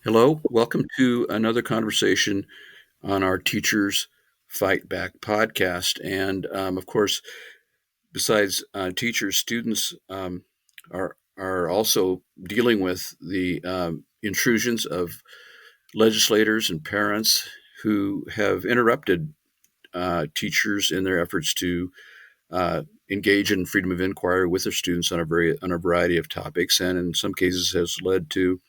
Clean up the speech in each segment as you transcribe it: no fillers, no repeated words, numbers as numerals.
Hello, welcome to another conversation on our Teachers Fight Back podcast. And of course, besides teachers, students are also dealing with the intrusions of legislators and parents who have interrupted teachers in their efforts to engage in freedom of inquiry with their students on a variety of topics, and in some cases has led to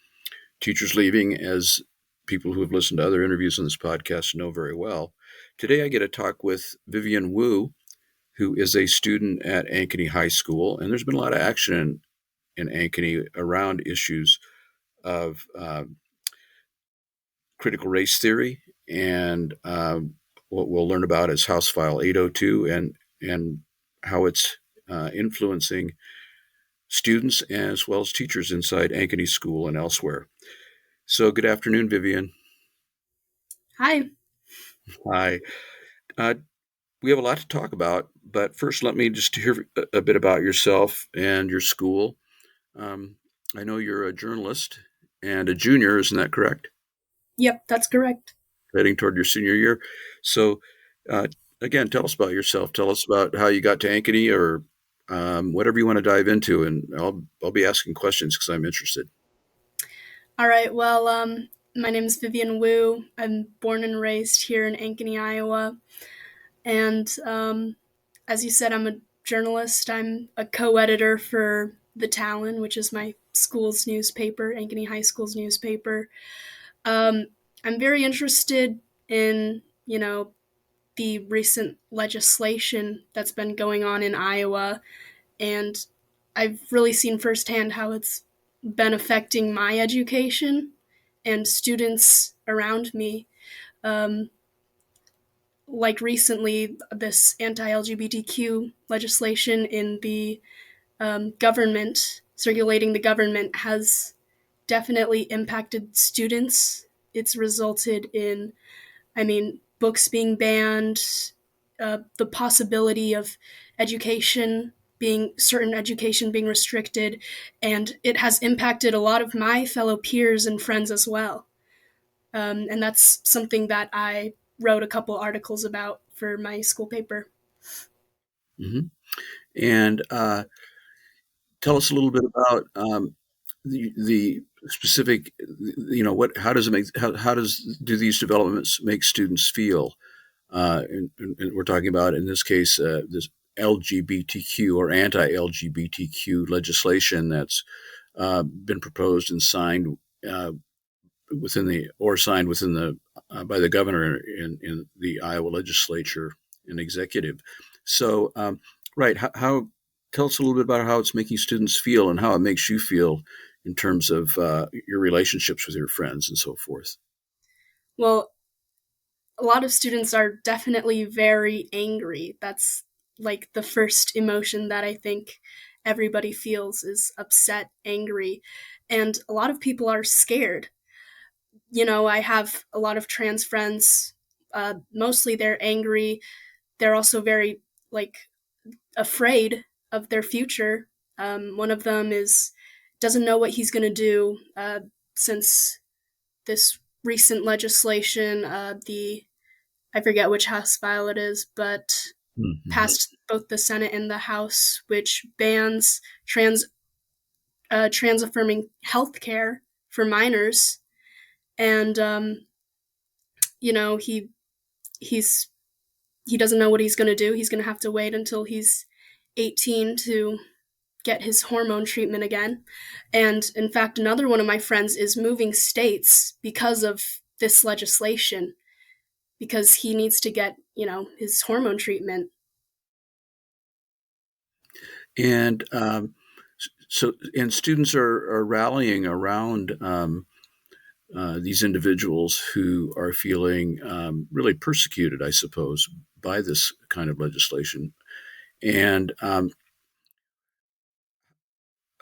teachers leaving, as people who have listened to other interviews on this podcast know very well. Today, I get to talk with Vivian Wu, who is a student at Ankeny High School. And there's been a lot of action in Ankeny around issues of critical race theory. And what we'll learn about is House File 802 and how it's influencing students as well as teachers inside Ankeny School and elsewhere. So, good afternoon, Vivian. Hi. Hi. Uh, we have a lot to talk about, but first, let me just hear a bit about yourself and your school. Um, I know you're a journalist and a junior, isn't that correct? Yep, that's correct. Heading toward your senior year. So, uh, again, tell us about yourself. Tell us about how you got to Ankeny, or whatever you want to dive into, and I'll be asking questions because I'm interested. All right. Well, my name is Vivian Wu. I'm born and raised here in Ankeny, Iowa. And as you said, I'm a journalist. I'm a co-editor for The Talon, which is my school's newspaper, Ankeny High School's newspaper. Um, I'm very interested in, the recent legislation that's been going on in Iowa, and I've really seen firsthand how it's been affecting my education and students around me. Um, like recently, this anti LGBTQ legislation in the government, circulating the government, has definitely impacted students. It's resulted in, books being banned, the possibility of certain education being restricted, and it has impacted a lot of my fellow peers and friends as well. And that's something that I wrote a couple articles about for my school paper. Hmm. And tell us a little bit about the specific, what, how does it make, how does, do these developments make students feel? And we're talking about, in this case, this LGBTQ or anti-LGBTQ legislation that's been proposed and signed uh, signed within the by the governor in the Iowa legislature and executive. So, right, how tell us a little bit about how it's making students feel and how it makes you feel in terms of your relationships with your friends and so forth. Well, a lot of students are definitely very angry. That's like the first emotion that I think everybody feels is upset, angry. And a lot of people are scared. I have a lot of trans friends. Mostly they're angry. They're also very, like, afraid of their future. One of them is doesn't know what he's going to do since this recent legislation, the I forget which House file it is, but Mm-hmm. passed both the Senate and the House, which bans trans affirming health care for minors. And you know he's he doesn't know what he's going to do. He's going to have to wait until he's 18 to get his hormone treatment again. And in fact, another one of my friends is moving states because of this legislation, because he needs to get, his hormone treatment. And and students are rallying around these individuals who are feeling really persecuted, I suppose, by this kind of legislation. And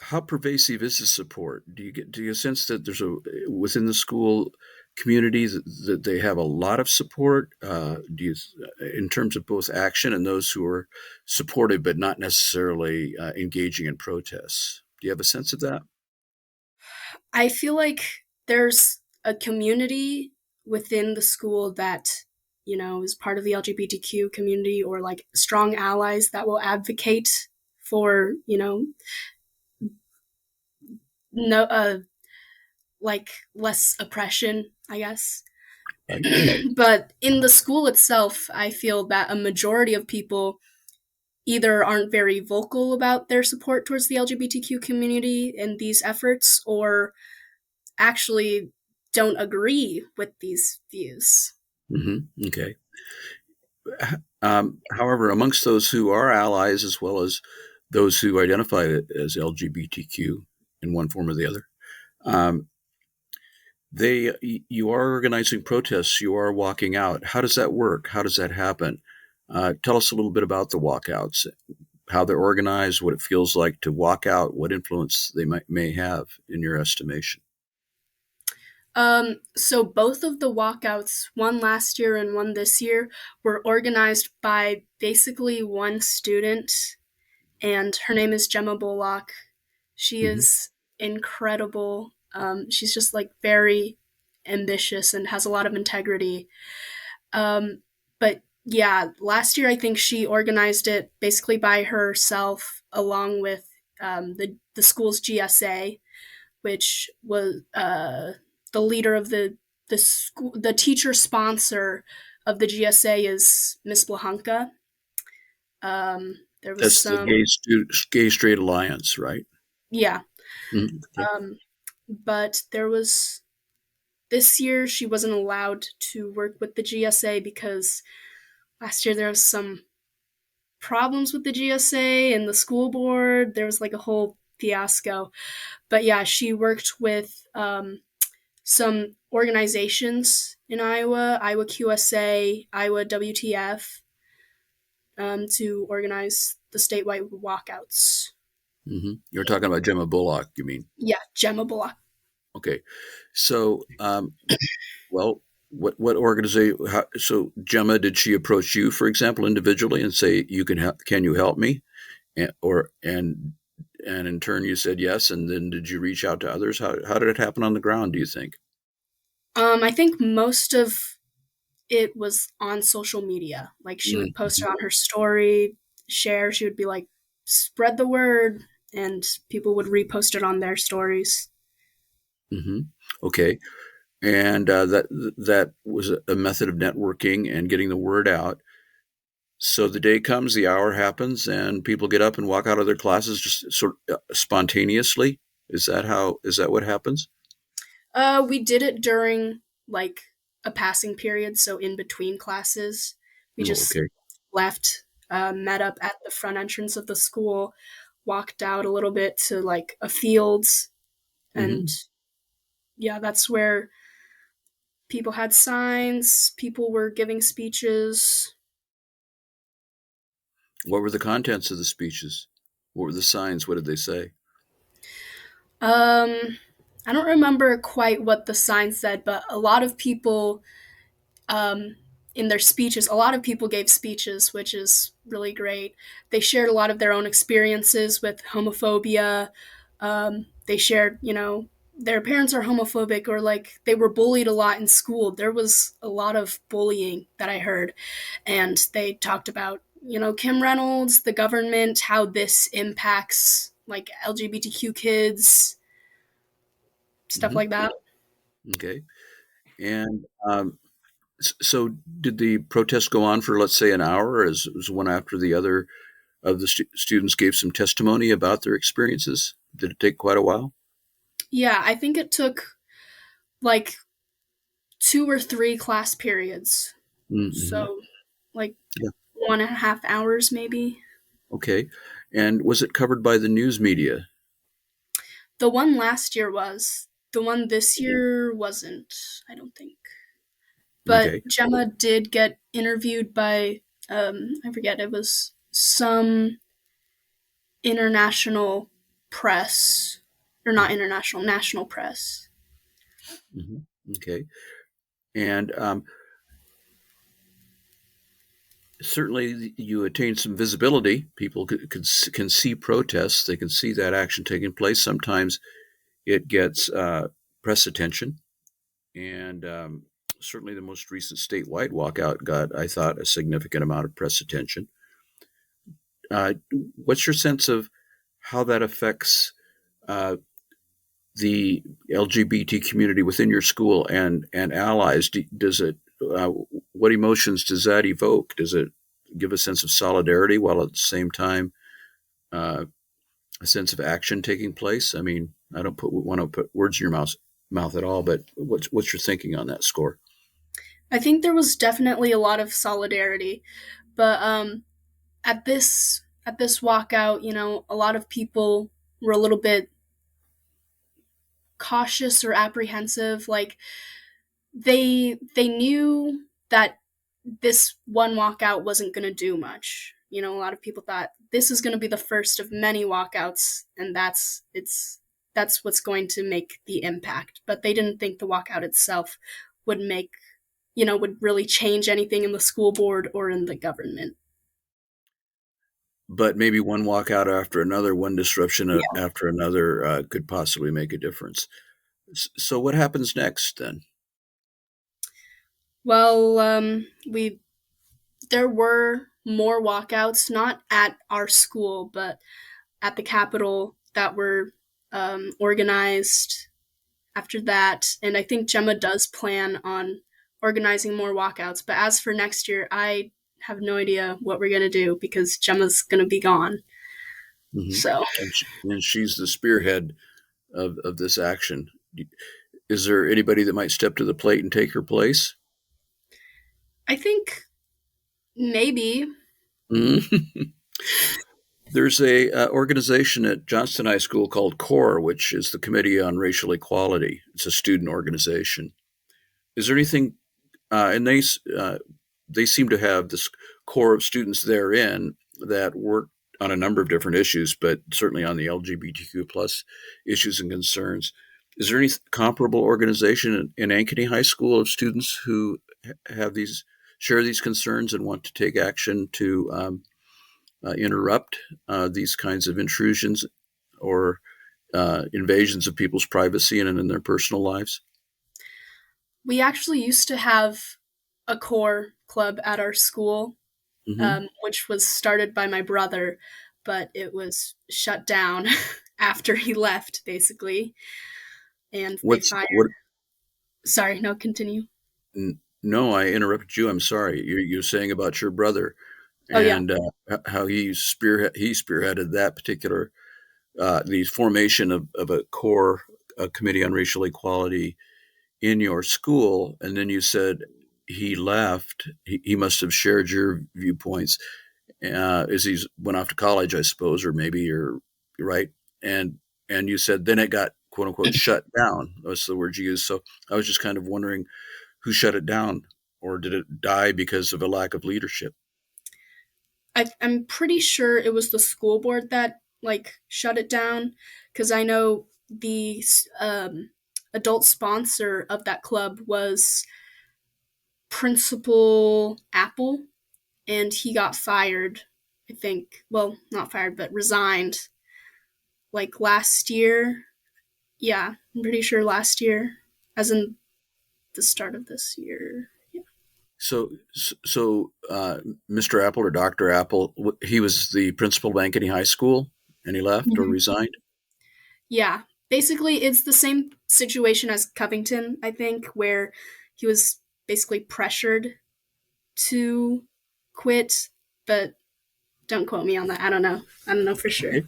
how pervasive is the support? Do you sense that there's a within the school community that they have a lot of support? Do you, in terms of both action and those who are supportive but not necessarily engaging in protests? Do you have a sense of that? I feel like there's a community within the school that is part of the LGBTQ community, or like strong allies that will advocate for no like less oppression, I guess. Right. But in the school itself, I feel that a majority of people either aren't very vocal about their support towards the LGBTQ community in these efforts, or actually don't agree with these views. Okay. However, amongst those who are allies, as well as those who identify as LGBTQ in one form or the other, um, you are organizing protests. You are walking out. How does that work? How does that happen? Tell us a little bit about the walkouts, how they're organized, what it feels like to walk out, what influence they may have in your estimation. So both of the walkouts, one last year and one this year, were organized by basically one student, and her name is Gemma Bullock. She Mm-hmm. is incredible. She's just like very ambitious and has a lot of integrity. But yeah, last year I think she organized it basically by herself, along with the school's GSA, which was the leader of the school. The teacher sponsor of the GSA is Miss Blahanka. There was That's the some, Gay Straight Alliance, right? yeah. Mm-hmm. Okay. But there was this year she wasn't allowed to work with the GSA because last year there was some problems with the GSA and the school board. There was like a whole fiasco. But yeah, she worked with some organizations in Iowa, Iowa QSA, Iowa WTF, to organize the statewide walkouts. Mm-hmm. You're talking about Gemma Bullock, you mean? Yeah, Gemma Bullock. Okay. So, well, what organization? So, Gemma, did she approach you, for example, individually, and say, "You can help? Can you help me?" And in turn, you said yes. And then, did you reach out to others? How did it happen on the ground? Do you think? I think most of it was on social media. Like she would post Mm-hmm. it on her story, share. She would be like, "Spread the word," and people would repost it on their stories. Mm-hmm. Okay. And that was a method of networking and getting the word out. So the day comes, the hour happens, and people get up and walk out of their classes just sort of spontaneously. Is that what happens? We did it during like a passing period, so in between classes, we Oh, just okay. left, met up at the front entrance of the school, walked out a little bit to like a field, and Mm-hmm. yeah, that's where people had signs, people were giving speeches. What were the contents of the speeches? What were the signs? What did they say? Um, I don't remember quite what the sign said, but a lot of people, um, in their speeches, a lot of people gave speeches, which is really great. They shared a lot of their own experiences with homophobia. They shared, their parents are homophobic, or like they were bullied a lot in school. There was a lot of bullying that I heard. And they talked about, Kim Reynolds, the government, how this impacts like LGBTQ kids, stuff Mm-hmm. like that. Okay. And so, did the protest go on for, let's say, an hour, as was one after the other of the students gave some testimony about their experiences? Did it take quite a while? Yeah, I think it took like 2 or 3 class periods. Mm-hmm. So, like Yeah. 1.5 hours, maybe. Okay. And was it covered by the news media? The one last year was. The one this year wasn't, I don't think. But Okay. Gemma did get interviewed by, I forget, it was some international press, or not international, national press. Mm-hmm. Okay. And certainly you attain some visibility. People can see protests. They can see that action taking place. Sometimes it gets press attention, and certainly the most recent statewide walkout got, I thought, a significant amount of press attention. Uh, what's your sense of how that affects uh, the LGBT community within your school and allies? Does it what emotions does that evoke? Does it give a sense of solidarity while at the same time uh, a sense of action taking place? I mean, I don't want to put words in your mouth at all, but what's your thinking on that score? I think there was definitely a lot of solidarity, but at this walkout, a lot of people were a little bit cautious or apprehensive. Like they knew that this one walkout wasn't going to do much. A lot of people thought this is going to be the first of many walkouts, and that's what's going to make the impact. But they didn't think the walkout itself would make would really change anything in the school board or in the government. But maybe one walkout after another, one disruption Yeah. after another could possibly make a difference. So what happens next then? Well, we there were more walkouts, not at our school, but at the Capitol that were organized after that. And I think Gemma does plan on organizing more walkouts. But as for next year, I have no idea what we're going to do because Gemma's going to be gone. Mm-hmm. So And she's the spearhead of this action. Is there anybody that might step to the plate and take her place? I think maybe. Mm-hmm. There's a organization at Johnston High School called CORE, which is the Committee on Racial Equality. It's a student organization. Is there anything? And they seem to have this core of students therein that work on a number of different issues, but certainly on the LGBTQ plus issues and concerns. Is there any comparable organization in Ankeny High School of students who have share these concerns and want to take action to interrupt these kinds of intrusions or invasions of people's privacy and in their personal lives? We actually used to have a core club at our school, Mm-hmm. which was started by my brother, but it was shut down after he left, basically. And they What's fired. what? Sorry, no, continue. No, I interrupted you. I'm sorry. You're saying about your brother Oh, yeah. and how he spearheaded that particular the formation of a core committee on racial equality in your school, and then you said he left. He must have shared your viewpoints as he went off to college, I suppose, or maybe you're right. And and you said then it got quote unquote shut down. That's the word you used. So I was just kind of wondering who shut it down, or did it die because of a lack of leadership? I'm pretty sure it was the school board that shut it down because I know the adult sponsor of that club was Principal Apple, and he got fired. I think, well, not fired, but resigned last year. Yeah, I'm pretty sure last year, as in the start of this year. Yeah. So, Mr. Apple or Dr. Apple, he was the principal of Ankeny High School, and he left or Mhm. resigned. Yeah. Basically, it's the same situation as Covington, I think, where he was basically pressured to quit, but don't quote me on that. I don't know. I don't know for sure. Okay.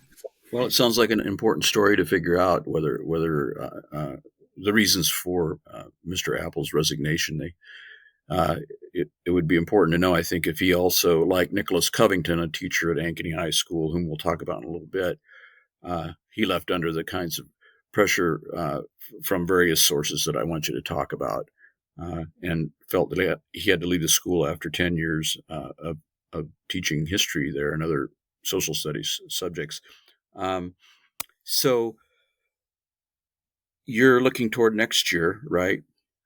Well, it sounds like an important story to figure out whether the reasons for Mr. Apple's resignation. It would be important to know, I think, if he also, like Nicholas Covington, a teacher at Ankeny High School, whom we'll talk about in a little bit, he left under the kinds of pressure from various sources that I want you to talk about, and felt that he had to leave the school after 10 years of teaching history there and other social studies subjects. Um, so you're looking toward next year, right?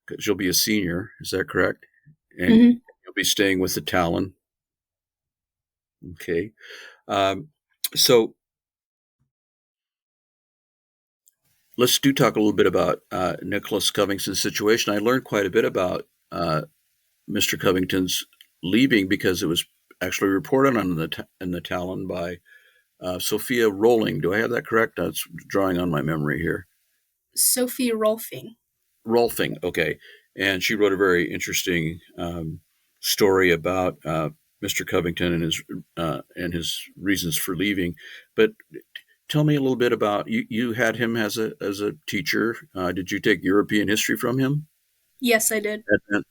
Because you'll be a senior, is that correct? And Hmm. you'll be staying with the Talon. Okay. Um, so let's do talk a little bit about Nicholas Covington's situation. I learned quite a bit about Mr. Covington's leaving because it was actually reported on in the Talon by Sophia Rolling. Do I have that correct? That's drawing on my memory here. Sophie Rolfing. Rolfing, okay. And she wrote a very interesting story about Mr. Covington and his reasons for leaving. But tell me a little bit about you. You had him as a teacher. Did you take European history from him? Yes, I did.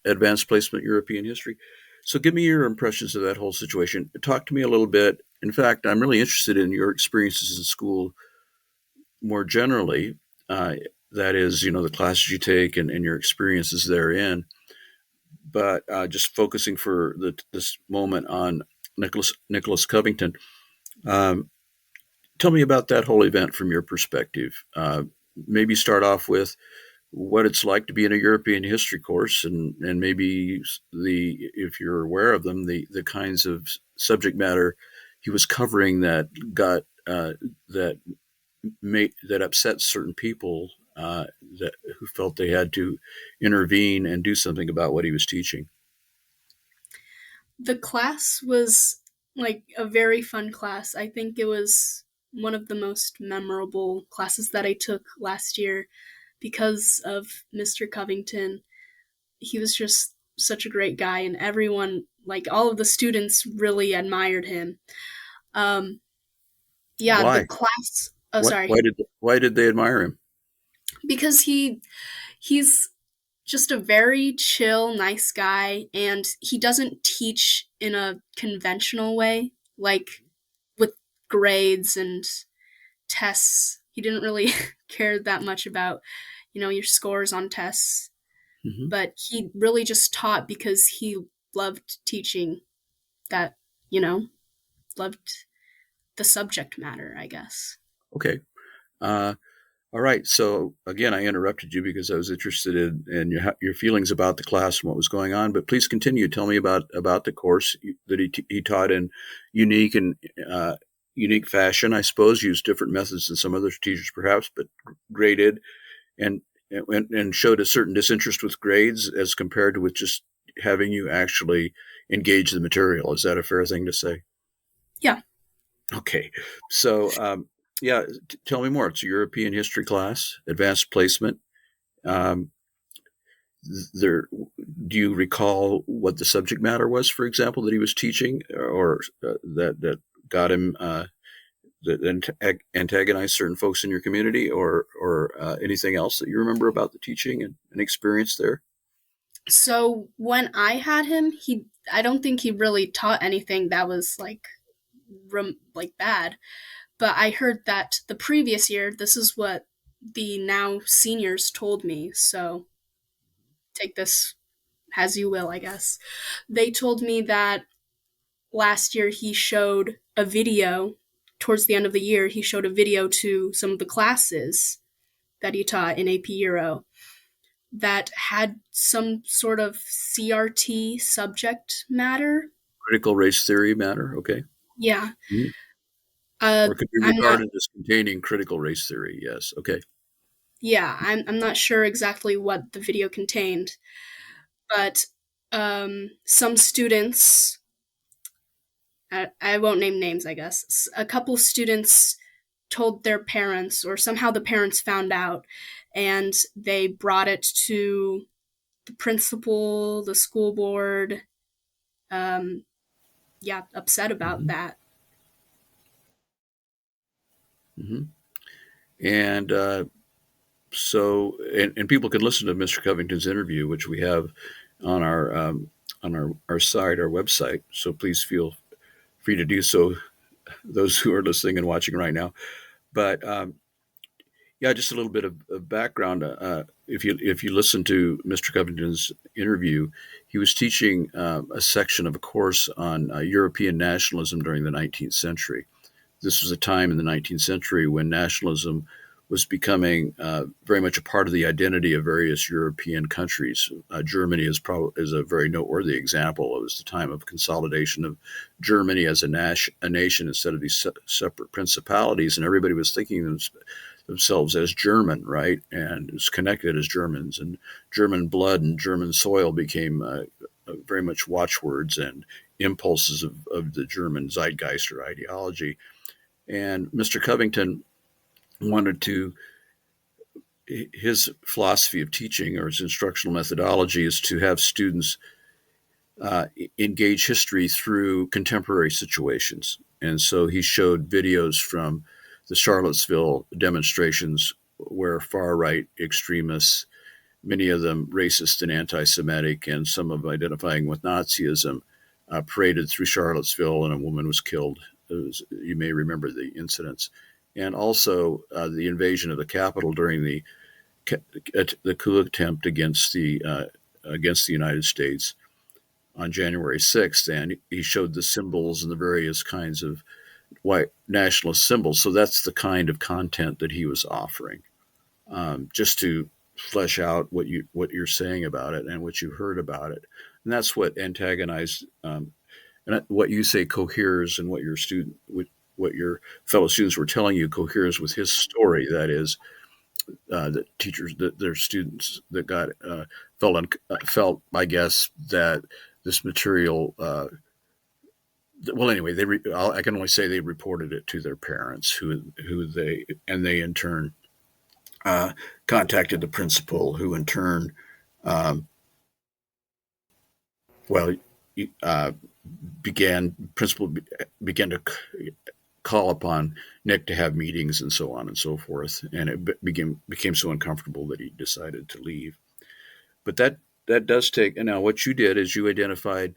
Advanced placement European history. So give me your impressions of that whole situation. Talk to me a little bit. In fact, I'm really interested in your experiences in school more generally. That is, the classes you take and your experiences therein. But just focusing for this moment on Nicholas Covington. Um, Tell me about that whole event from your perspective. Maybe start off with what it's like to be in a European history course, and maybe if you're aware of them, the kinds of subject matter he was covering that got that upset certain people who felt they had to intervene and do something about what he was teaching. The class was like a very fun class. I think it was one of the most memorable classes that I took last year because of Mr. Covington. He was just such a great guy, and everyone, like all of the students, really admired him. Um, yeah, the Why? class. Oh, What? sorry. Why did they admire him? Because he's just a very chill, nice guy, and he doesn't teach in a conventional way, like with grades and tests. He didn't really care that much about, your scores on tests, Hmm. but he really just taught because he loved teaching that, you know, loved the subject matter, I guess. Okay. Uh, All right. So again, I interrupted you because I was interested in your feelings about the class and what was going on. But please continue. Tell me about the course that he taught in unique and unique fashion. I suppose used different methods than some other teachers, perhaps, but graded and and showed a certain disinterest with grades as compared to with just having you actually engage the material. Is that a fair thing to say? Yeah. Okay. So yeah, tell me more. It's a European history class, advanced placement. Um, there, do you recall what the subject matter was, for example, that he was teaching, or that got him that antagonized certain folks in your community, or anything else that you remember about the teaching and experience there? So when I had him, I don't think he really taught anything that was like bad. But I heard that the previous year, this is what the now seniors told me. So take this as you will, I guess. They told me that last year he showed a video towards the end of the year. He showed a video to some of the classes that he taught in AP Euro that had some sort of CRT subject matter. Critical race theory matter, okay, Yeah. mm-hmm. Or could be I'm not. regarded as containing critical race theory. Yes, okay. Yeah, I'm not sure exactly what the video contained, but some students. I won't name names. I guess a couple students told their parents, or somehow the parents found out, and they brought it to the principal, the school board. Um, yeah, upset about Mm-hmm. that. Mm-hmm. And and people can listen to Mr. Covington's interview, which we have on our site, our website. So please feel free to do so. Those who are listening and watching right now, but yeah, just a little bit of background. If you listen to Mr. Covington's interview, he was teaching a section of a course on European nationalism during the 19th century. This was a time in the 19th century when nationalism was becoming very much a part of the identity of various European countries. Germany is a very noteworthy example. It was the time of consolidation of Germany as a nation instead of these separate principalities, and everybody was thinking themselves as German, right? And is connected as Germans, and German blood and German soil became very much watchwords and impulses of the German zeitgeist or ideology. And Mr. Covington wanted to, his philosophy of teaching or his instructional methodology is to have students uh, engage history through contemporary situations. And so he showed videos from the Charlottesville demonstrations where far right extremists, many of them racist and anti Semitic, and some of them identifying with Nazism, paraded through Charlottesville, and a woman was killed. You may remember the incidents. And also the invasion of the Capitol during the coup attempt against the United States on January 6th, and he showed the symbols and the various kinds of white nationalist symbols. So that's the kind of content that he was offering, just to flesh out what you're saying about it and what you heard about it, and that's what antagonized and what you say coheres, and what your fellow students were telling you coheres with his story. That is, that teachers, that their students that got felt, I guess, that this material. Well, anyway, I can only say they reported it to their parents, they in turn uh, contacted the principal, who in turn, um, well, uh, principal began to call upon Nick to have meetings and so on and so forth, and it became so uncomfortable that he decided to leave. But that does take. And now what you did is you identified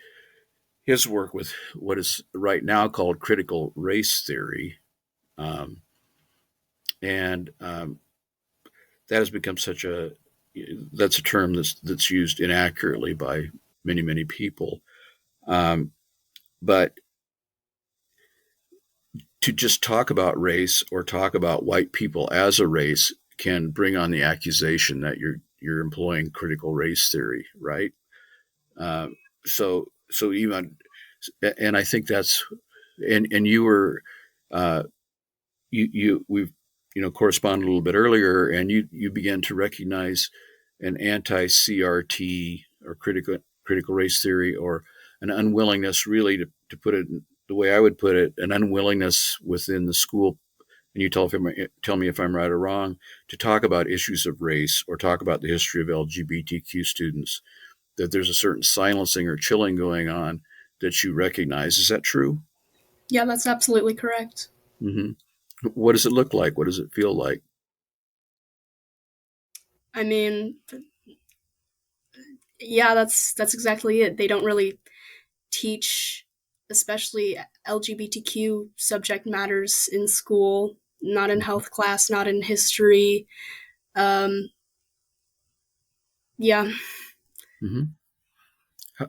his work with what is right now called critical race theory, um, and that has become that's a term that's used inaccurately by many people. Um, but to just talk about race or talk about white people as a race can bring on the accusation that you're employing critical race theory, right? Um, so even, and I think that's, and you were, uh, we've, corresponded a little bit earlier, and you began to recognize an anti-CRT or critical race theory, or an unwillingness, really, to put it the way I would put it, an unwillingness within the school. And you tell me if I'm right or wrong, to talk about issues of race or talk about the history of LGBTQ students, that there's a certain silencing or chilling going on that you recognize. Is that true? Yeah, that's absolutely correct. Mm-hmm. What does it look like? What does it feel like? I mean, yeah, that's exactly it. They don't really teach, especially LGBTQ subject matters in school, not in health class, not in history. Um, yeah, Mm-hmm.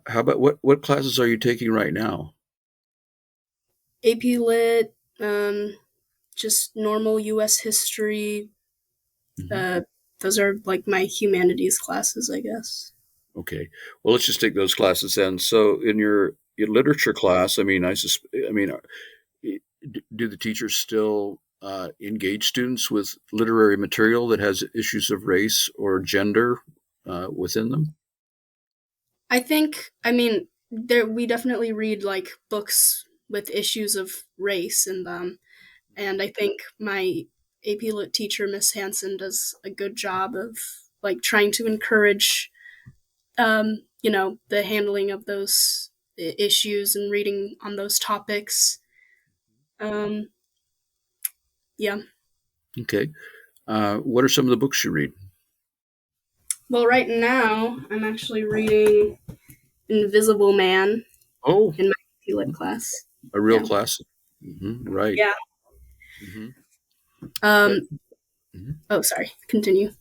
How about what classes are you taking right now? AP Lit, just normal US history. Mm-hmm. Uh, those are like my humanities classes, I guess. Okay. Well, let's just take those classes then. So, in your literature class, I mean, do the teachers still engage students with literary material that has issues of race or gender within them? I mean, there we definitely read like books with issues of race in them, and I think my AP Lit teacher, Miss Hanson, does a good job of like trying to encourage, the handling of those issues and reading on those topics. Um, yeah. Okay. What are some of the books you read? Well, right now I'm actually reading Invisible Man Oh, in my AP Lit class. a real Yeah. classic. Right. Yeah. hmm Um. hmm Oh, sorry. Continue.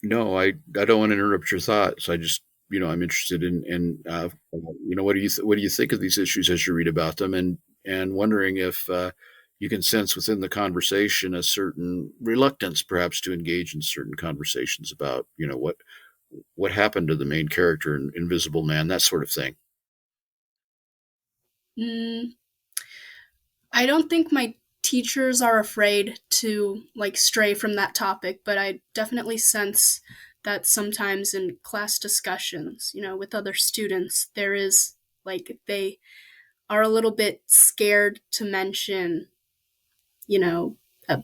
No, I don't want to interrupt your thoughts. I just, I'm interested what do you think of these issues as you read about them, and wondering if you can sense within the conversation a certain reluctance, perhaps, to engage in certain conversations about, what happened to the main character in Invisible Man, that sort of thing. Mm, I don't think my teachers are afraid to like stray from that topic, but I definitely sense that sometimes in class discussions, with other students, there is like they are a little bit scared to mention, you know, uh,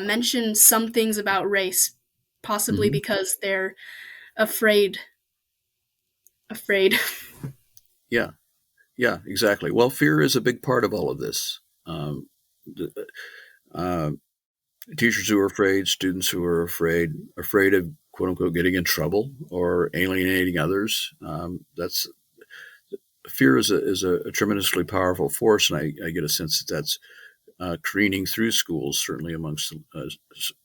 mention some things about race, possibly Hmm. because they're afraid. Afraid. Yeah, yeah, exactly. Well, fear is a big part of all of this. Uh, Teachers who are afraid, students who are afraid of quote unquote getting in trouble or alienating others. That's fear is a tremendously powerful force, and I get a sense that that's careening through schools, certainly amongst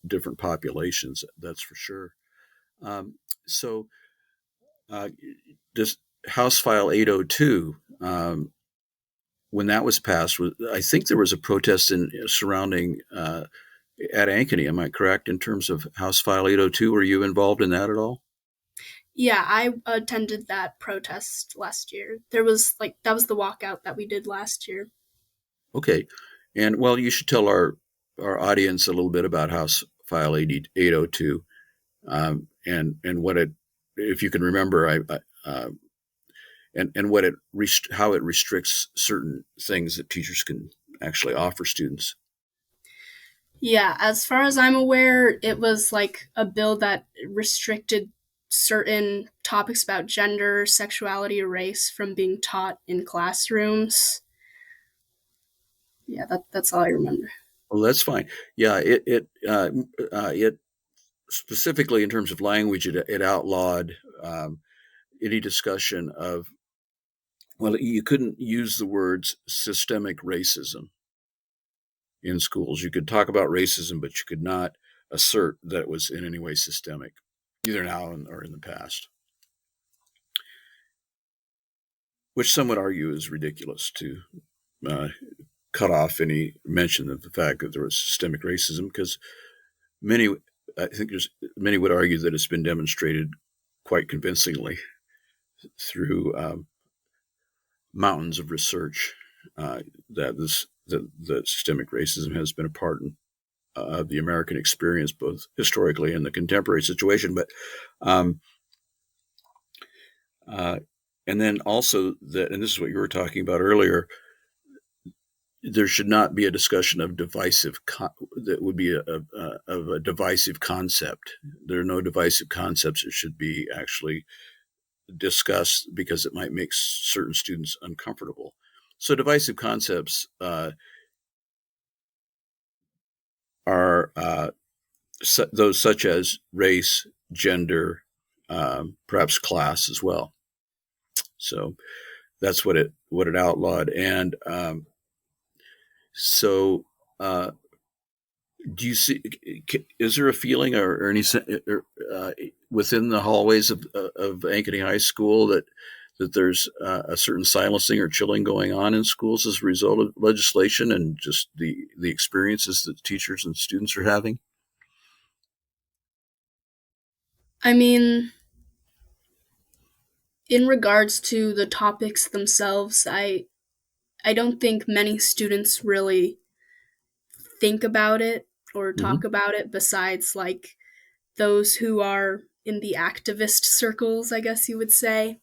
different populations. That's for sure. Um, so, uh, this House File 802, when that was passed, I think there was a protest in surrounding at Ankeny. Am I correct in terms of House File 802? Were you involved in that at all? Yeah, I attended that protest last year. There was like that was the walkout that we did last year. Okay, and well, you should tell our audience a little bit about House File 802, and what it, if you can remember, and what how it restricts certain things that teachers can actually offer students. Yeah, as far as I'm aware, it was like a bill that restricted certain topics about gender, sexuality, or race from being taught in classrooms. Yeah, that's all I remember. Well, that's fine. Yeah, it specifically in terms of language, it outlawed any discussion of, well, you couldn't use the words systemic racism in schools. You could talk about racism, but you could not assert that it was in any way systemic, either now or in the past, which some would argue is ridiculous to uh, cut off any mention of the fact that there was systemic racism, because many, I think many would argue that it's been demonstrated quite convincingly through mountains of research that that systemic racism has been a part of the American experience, both historically and the contemporary situation. But um, uh, and then also that, and this is what you were talking about earlier, there should not be a discussion of that would be of a divisive concept. There are no divisive concepts that should be actually discussed because it might make certain students uncomfortable. So divisive concepts are those such as race, gender, perhaps class as well. So that's what it outlawed. And so, do you see? Is there a feeling or any within the hallways of Ankeny High School that there's a certain silencing or chilling going on in schools as a result of legislation and just the experiences that teachers and students are having? I mean, in regards to the topics themselves, I don't think many students really think about it or Mm-hmm. talk about it besides like those who are in the activist circles, I guess you would say.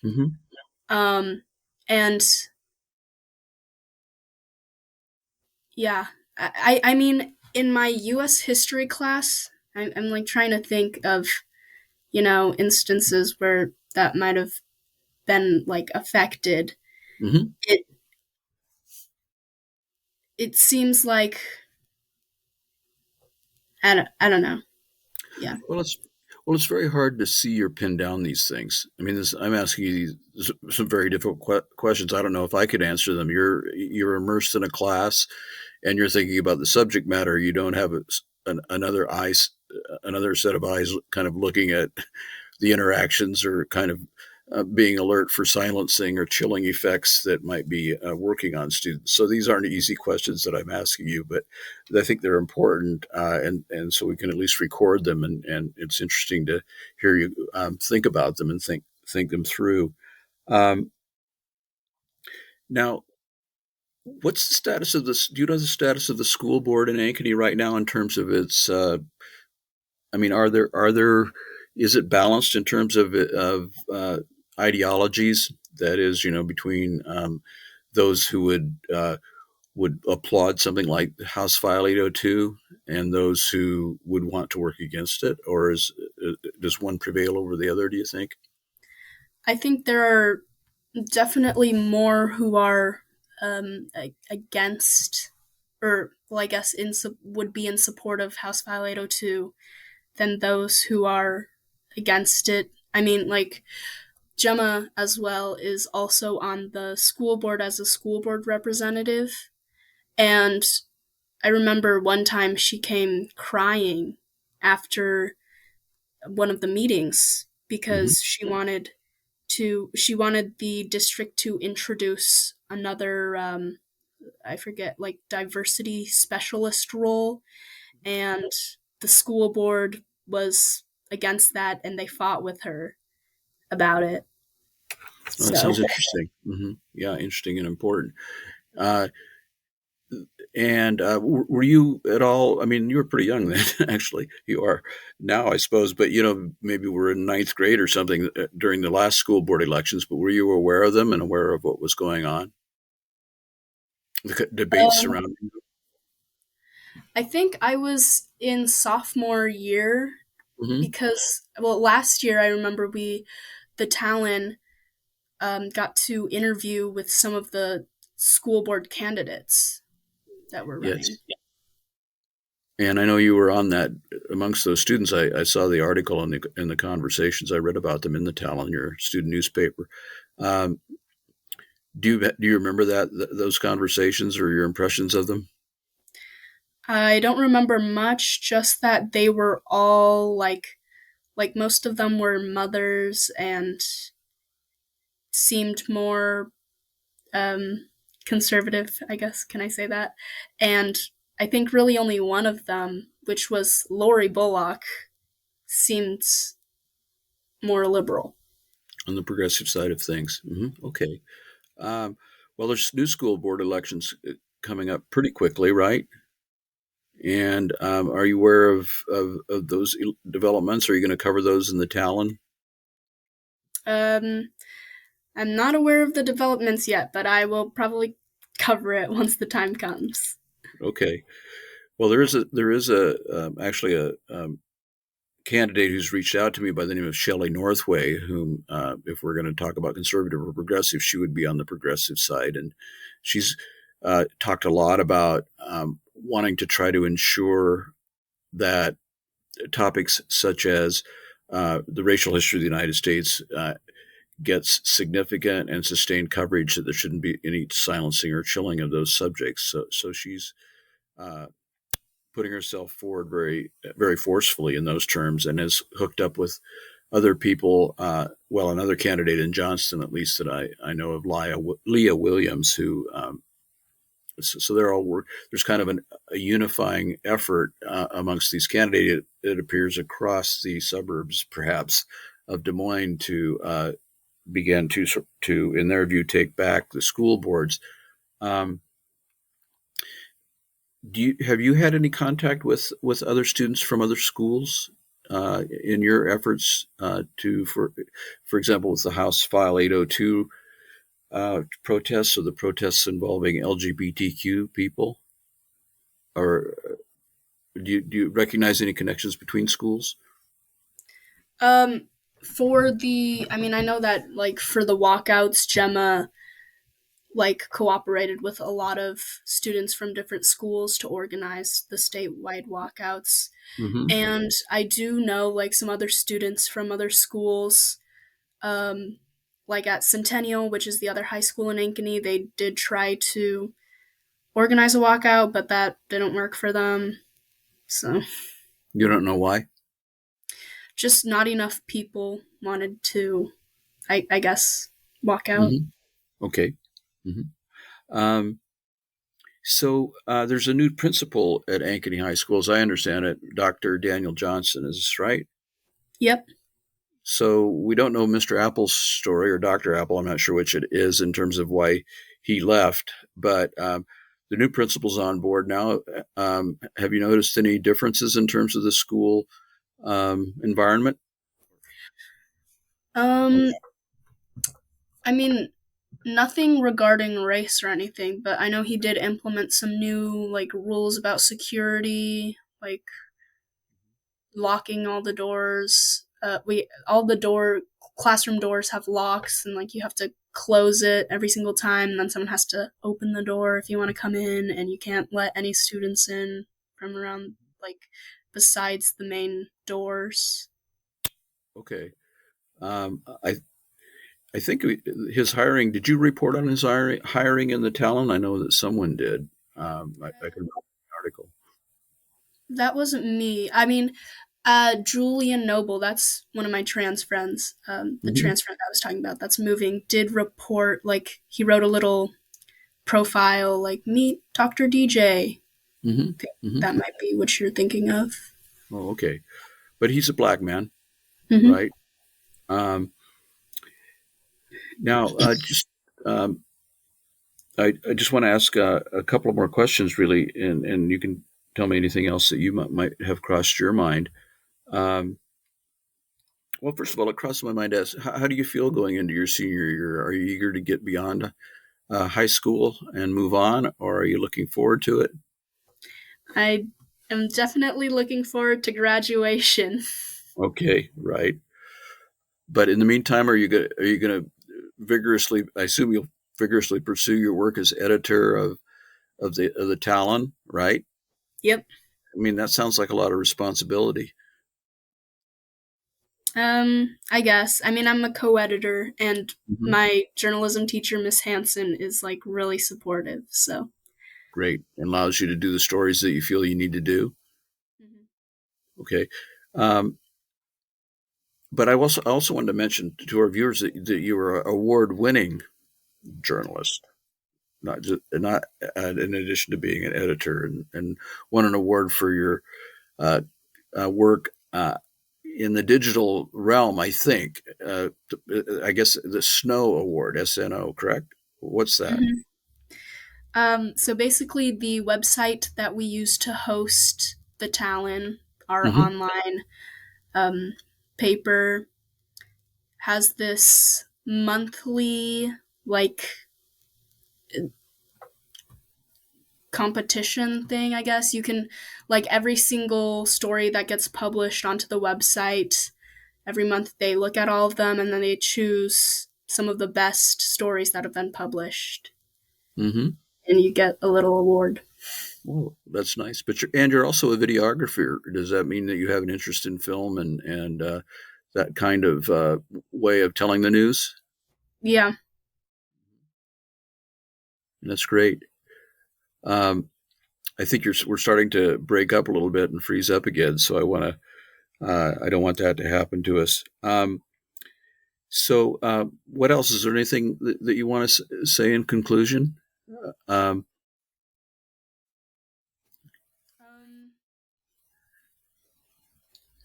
Mm-hmm. Um, and yeah, I mean, in my U.S. history class, I'm like trying to think of instances where that might have been like affected. Mm-hmm. It it seems like I don't know. Yeah. Well, it's very hard to see or pin down these things. I mean, I'm asking you some very difficult questions. I don't know if I could answer them. You're immersed in a class, and you're thinking about the subject matter. You don't have another set of eyes, kind of looking at the interactions or kind of being alert for silencing or chilling effects that might be working on students. So these aren't easy questions that I'm asking you, but I think they're important, and so we can at least record them, and it's interesting to hear you think about them and think them through. Um, Now, What's the status of this? Do you know the status of the school board in Ankeny right now in terms of its? I mean, are there is it balanced in terms of ideologies? That is, between those who would applaud something like House File 802 and those who would want to work against it, or does one prevail over the other? Do you think? I think there are definitely more who are against, or well, I guess would be in support of House File 802 than those who are against it. I mean, like Gemma as well is also on the school board as a school board representative, and I remember one time she came crying after one of the meetings Hmm. because she wanted the district to introduce another I forget, like, diversity specialist role, and the school board was against that and they fought with her about it. Well, that So sounds interesting. Yeah, interesting and important. Uh, and were you at all? I mean, you were pretty young then. Actually, you are now, I suppose. But maybe we're in ninth grade or something during the last school board elections. But were you aware of them and aware of what was going on? The debates um, surrounding. I think I was in sophomore year Hmm. because, well, last year I remember the Talon, got to interview with some of the school board candidates that were running. Yes. And I know you were on that amongst those students. I saw the article in the conversations. I read about them in the Talon, your student newspaper. Um, do you remember those conversations or your impressions of them? I don't remember much, just that they were all like most of them were mothers and seemed more conservative, I guess. Can I say that? And I think really only one of them, which was Lori Bullock, seemed more liberal. On the progressive side of things. Okay. Um, well, there's new school board elections coming up pretty quickly, right? And are you aware of those developments? Are you going to cover those in the Talon? Um, I'm not aware of the developments yet, but I will probably cover it once the time comes. Okay. Well, there is a actually a candidate who's reached out to me by the name of Shelley Northway, whom, if we're going to talk about conservative or progressive, she would be on the progressive side. And she's talked a lot about wanting to try to ensure that topics such as the racial history of the United States gets significant and sustained coverage, that there shouldn't be any silencing or chilling of those subjects. So she's uh, putting herself forward very, very forcefully in those terms, and has hooked up with other people. Well, another candidate in Johnston, at least that I know of, Leah Williams, who. So they're all work. There's kind of a unifying effort amongst these candidates. It appears across the suburbs, perhaps, of Des Moines to begin to, in their view, take back the school boards. Um, have you had any contact with other students from other schools in your efforts for example, with the House File 802 protests, or the protests involving LGBTQ people? Or do you recognize any connections between schools? Um, I mean, I know that like for the walkouts, Gemma like cooperated with a lot of students from different schools to organize the statewide walkouts. Hmm. And I do know like some other students from other schools, um, like at Centennial, which is the other high school in Ankeny, they did try to organize a walkout, but that didn't work for them. So You don't know why? just not enough people wanted to, I guess, walk out. Hmm. Okay. Hmm. Um, so there's a new principal at Ankeny High School, as I understand it, Dr. Daniel Johnson. Is this right? Yep. So we don't know Mr. Apple's story, or Dr. Apple. I'm not sure which it is, in terms of why he left, but the new principal's on board now. Have you noticed any differences in terms of the school environment? Um, I mean, nothing regarding race or anything, but I know he did implement some new like rules about security, like locking all the doors. We all the door classroom doors have locks, and like you have to close it every single time, and then someone has to open the door if you want to come in, and you can't let any students in from around like besides the main doors. Okay. Um, I I think his hiring. Did you report on his hiring in the Talon? I know that someone did. I could read the article. That wasn't me. I mean, Julian Noble, that's one of my trans friends. The Hmm. trans friend I was talking about, that's moving, did report, like, he wrote a little profile, like, meet Dr. DJ. Hmm. Think Hmm. that might be what you're thinking of. Oh, okay. But he's a black man, Mm-hmm. right? Um, now, just um, I just want to ask a couple of more questions, really, and you can tell me anything else that you might have crossed your mind. Um, well, first of all, it crossed my mind as how do you feel going into your senior year? Are you eager to get beyond high school and move on, or are you looking forward to it? I am definitely looking forward to graduation. Okay, right. But in the meantime, are you going to vigorously? I assume you'll vigorously pursue your work as editor of the Talon, right? Yep. I mean, that sounds like a lot of responsibility. I guess. I mean, I'm a co-editor, and Hmm. my journalism teacher, Miss Hanson, is like really supportive. So. Great, and allows you to do the stories that you feel you need to do. Mhm. Okay. Um, but I also wanted to mention to our viewers that you are an award-winning journalist, not in addition to being an editor, and won an award for your uh, work in the digital realm. I think I guess the Snow Award, SNO, correct? What's that? Mhm. So basically, the website that we use to host the Talon, our Hmm. online um, paper, has this monthly like competition thing. I guess you can like every single story that gets published onto the website. Every month, they look at all of them and then they choose some of the best stories that have been published, Hmm. and you get a little award. Well, that's nice. But you're also a videographer. Does that mean that you have an interest in film and that kind of way of telling the news? Yeah. That's great. Um, I think we're starting to break up a little bit and freeze up again. So I don't want that to happen to us. What else? Is there anything that you want to say in conclusion? Um,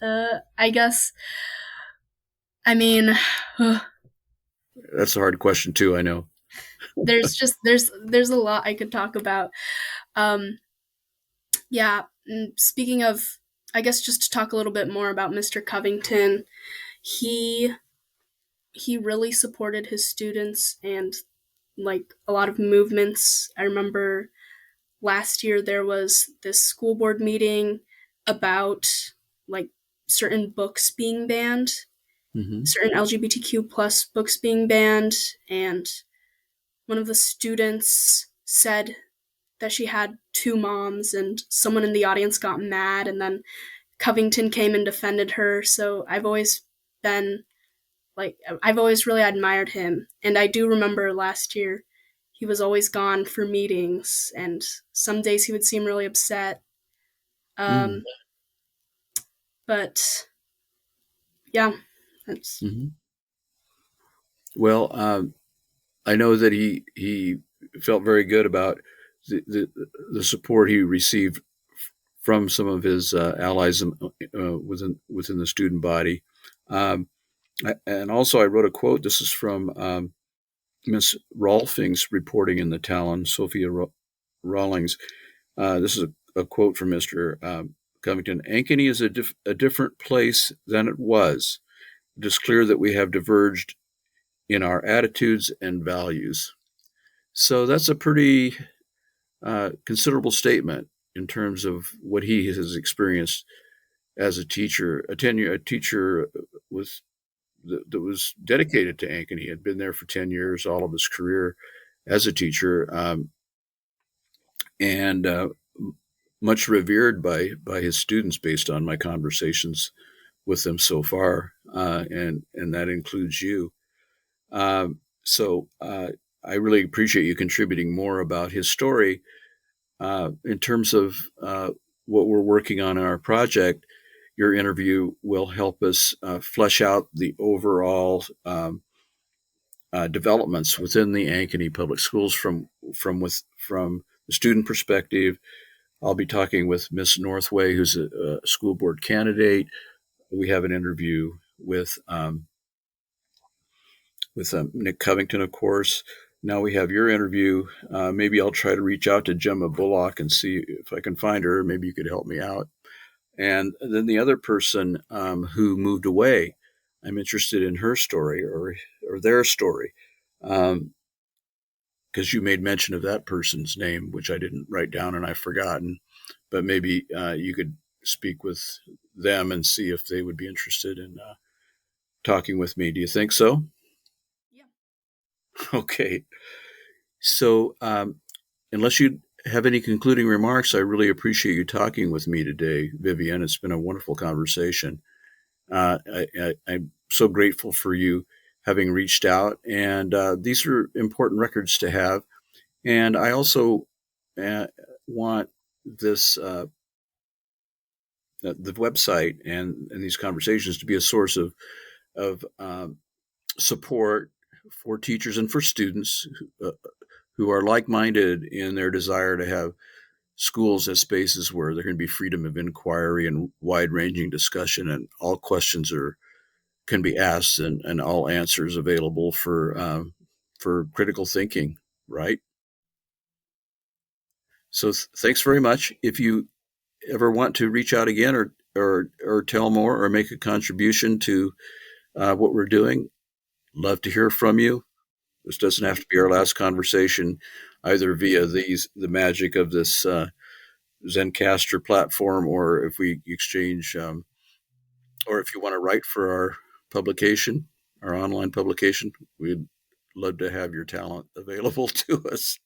Um, I guess. I mean, that's a hard question too. I know. there's a lot I could talk about. Um, yeah. Speaking of, I guess just to talk a little bit more about Mr. Covington, he he really supported his students and like a lot of movements. I remember last year there was this school board meeting about like certain books being banned, Hmm. certain LGBTQ plus books being banned, and one of the students said that she had two moms, and someone in the audience got mad, and then Covington came and defended her. So been I've always really admired him, and I do remember last year he was always gone for meetings, and some days he would seem really upset. Mm. Um, but yeah, that's. Hmm. Well, I know that he felt very good about the support he received from some of his allies within the student body. Um, and also, I wrote a quote. This is from Miss Rolfing's reporting in the Talon, Sophia Rawlings. This is a quote from Mr. Covington. Ankeny is a different place than it was. It is clear that we have diverged in our attitudes and values. So that's a pretty considerable statement in terms of what he has experienced as a teacher. A teacher that was dedicated to Ankeny. He had been there for 10 years, all of his career as a teacher, and much revered by his students based on my conversations with them so far, and that includes you. So I really appreciate you contributing more about his story in terms of what we're working on in our project. Your interview will help us flesh out the overall developments within the Ankeny Public Schools from the student perspective. I'll be talking with Miss Northway, who's a school board candidate. We have an interview with Nick Covington, of course. Now we have your interview. Maybe I'll try to reach out to Gemma Bullock and see if I can find her. Maybe you could help me out. And then the other person who moved away, I'm interested in her story or their story, because you made mention of that person's name, which I didn't write down and I've forgotten. But maybe you could speak with them and see if they would be interested in talking with me. Do you think so? Yeah. Okay. So unless you have any concluding remarks, I really appreciate you talking with me today, Vivian. It's been a wonderful conversation. I'm so grateful for you having reached out, and these are important records to have. And I also want this the website and these conversations to be a source of support for teachers and for students who are like-minded in their desire to have schools as spaces where there can be freedom of inquiry and wide-ranging discussion, and all questions can be asked and all answers available for critical thinking, right? So thanks very much. If you ever want to reach out again or tell more or make a contribution to what we're doing, love to hear from you. This doesn't have to be our last conversation, either via the magic of this Zencastr platform, or if we exchange, or if you want to write for our publication, our online publication, we'd love to have your talent available to us.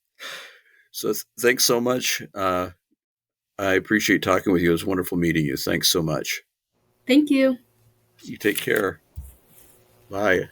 So thanks so much. I appreciate talking with you. It was wonderful meeting you. Thanks so much. Thank you. You take care. Bye.